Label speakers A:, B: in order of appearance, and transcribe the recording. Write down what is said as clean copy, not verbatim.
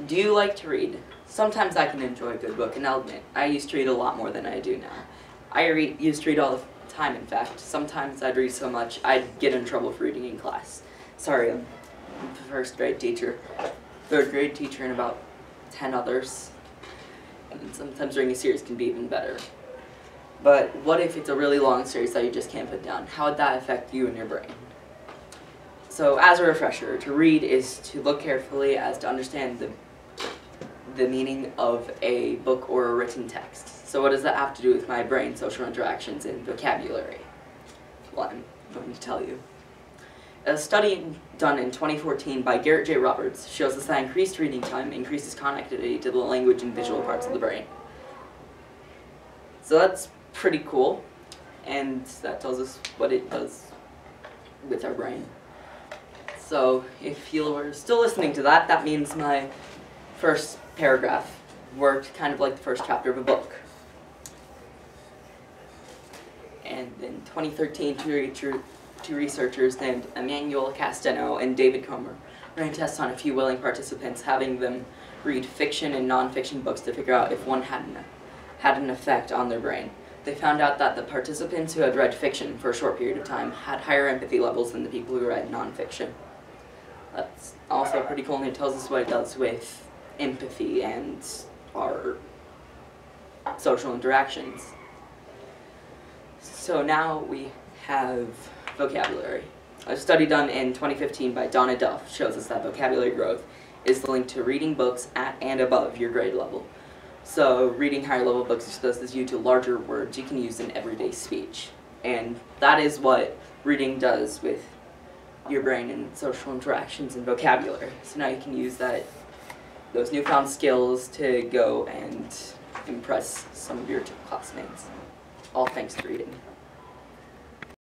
A: Do you like to read? Sometimes I can enjoy a good book, and I'll admit, I used to read a lot more than I do now. Used to read all the time, in fact. Sometimes I'd read so much, I'd get in trouble for reading in class. Sorry, I'm a first grade teacher, third grade teacher, and about 10 others. And sometimes reading a series can be even better. But what if it's a really long series that you just can't put down? How would that affect you and your brain? So, as a refresher, to read is to look carefully as to understand the meaning of a book or a written text. So what does that have to do with my brain, social interactions, and vocabulary? Well, I'm going to tell you. A study done in 2014 by Garrett J. Roberts shows us that increased reading time increases connectivity to the language and visual parts of the brain. So that's pretty cool, and that tells us what it does with our brain. So if you were still listening to that, that means my first paragraph worked kind of like the first chapter of a book. And in 2013, two researchers named Emmanuel Castano and David Comer ran tests on a few willing participants, having them read fiction and non-fiction books to figure out if one had an effect on their brain. They found out that the participants who had read fiction for a short period of time had higher empathy levels than the people who read non-fiction. That's also pretty cool, and it tells us what it does with empathy and our social interactions. So now we have vocabulary. A study done in 2015 by Donna Duff shows us that vocabulary growth is linked to reading books at and above your grade level. So reading higher level books exposes you to larger words you can use in everyday speech. And that is what reading does with your brain and social interactions and vocabulary. So now you can use those newfound skills to go and impress some of your classmates. All thanks to reading.